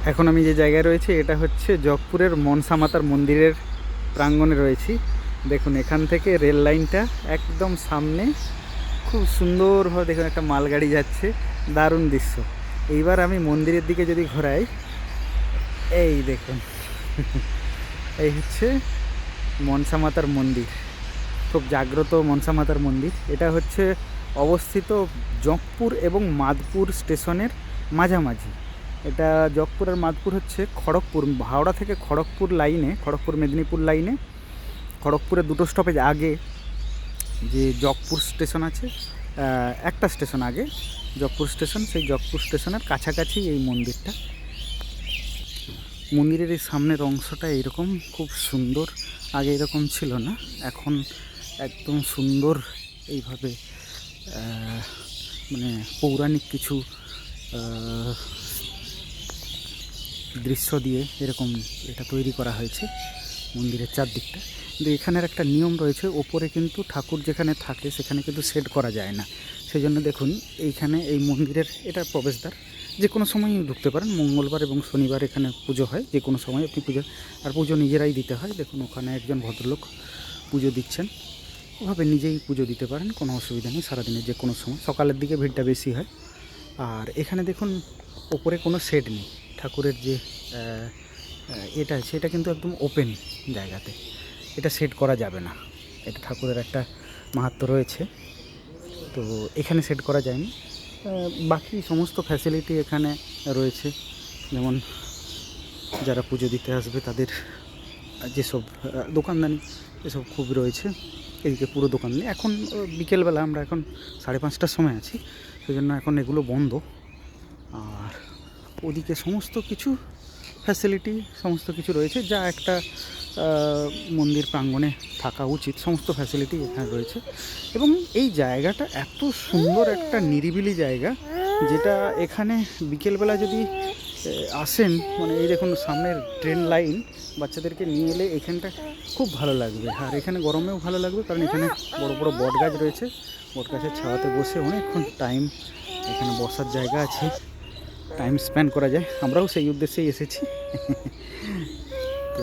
এখন আমি যে জায়গায় রয়েছি এটা হচ্ছে জগপুরের মনসা মাতার মন্দিরের প্রাঙ্গণে রয়েছি। দেখুন এখান থেকে রেল লাইনটা একদম সামনে, খুব সুন্দরভাবে দেখুন একটা মালগাড়ি যাচ্ছে, দারুণ দৃশ্য। এইবার আমি মন্দিরের দিকে যদি ঘোরাই, এই দেখুন এই হচ্ছে মনসা মাতার মন্দির, খুব জাগ্রত মনসা মাতার মন্দির। এটা হচ্ছে অবস্থিত জগপুর এবং মাদপুর স্টেশনের মাঝামাঝি। এটা জগপুর আর মাদপুর হচ্ছে খড়গপুর, হাওড়া থেকে খড়গপুর লাইনে, খড়গপুর মেদিনীপুর লাইনে খড়গপুরের দুটো স্টপেজ আগে যে জগপুর স্টেশন আছে, একটা স্টেশন আগে জগপুর স্টেশন, সেই জগপুর স্টেশনের কাছাকাছি এই মন্দিরটা। মন্দিরের এই সামনের অংশটা এইরকম খুব সুন্দর, আগে এরকম ছিল না, এখন একদম সুন্দর এইভাবে মানে পৌরাণিক কিছু দৃশ্য দিয়ে এরকম এটা তৈরি করা হয়েছে মন্দিরের চারদিকটা। কিন্তু এখানের একটা নিয়ম রয়েছে, ওপরে কিন্তু ঠাকুর যেখানে থাকে সেখানে কিন্তু সেট করা যায় না। সেই জন্য দেখুন এইখানে এই মন্দিরের এটা প্রবেশদ্বার, যে কোনো সময় ঢুকতে পারেন। মঙ্গলবার এবং শনিবার এখানে পুজো হয়, যে কোনো সময় আপনি পুজো, আর পুজো নিজেরাই দিতে হয়। দেখুন ওখানে একজন ভদ্রলোক পুজো দিচ্ছেন, ওভাবে নিজেই পুজো দিতে পারেন, কোনো অসুবিধা নেই। সারাদিনের যে কোনো সময়, সকালের দিকে ভিড়টা বেশি হয়। আর এখানে দেখুন ওপরে কোনো শেড নেই, ঠাকুরের যে এটা আছে এটা কিন্তু একদম ওপেন জায়গাতে, এটা সেট করা যাবে না। এটা ঠাকুরের একটা মাহাত্ম্য রয়েছে, তো এখানে সেট করা যায়নি। বাকি সমস্ত ফ্যাসিলিটি এখানে রয়েছে, যেমন যারা পুজো দিতে আসবে তাদের যেসব দোকানদানি এসব খুব রয়েছে। এদিকে পুরো দোকান নেই এখন, বিকেলবেলা, আমরা এখন 5:30টার সময় আছি, সেই জন্য এখন এগুলো বন্ধ। আর ওদিকে সমস্ত কিছু ফ্যাসিলিটি সমস্ত কিছু রয়েছে, যা একটা মন্দির প্রাঙ্গণে থাকা উচিত, সমস্ত ফ্যাসিলিটি এখানে রয়েছে। এবং এই জায়গাটা এত সুন্দর একটা নিরিবিলি জায়গা, যেটা এখানে বিকেলবেলা যদি আসেন, মানে এই দেখুন সামনের ট্রেন লাইন, বাচ্চাদেরকে নিয়ে এলে এখানটা খুব ভালো লাগবে। আর এখানে গরমেও ভালো লাগবে, কারণ এখানে বড় বড় বট গাছ রয়েছে, বট গাছের ছাওয়াতে বসে অনেকক্ষণ টাইম, এখানে বসার জায়গা আছে, টাইম স্পেন্ড করা যায়। আমরাও সেই উদ্দেশ্যেই এসেছি। তো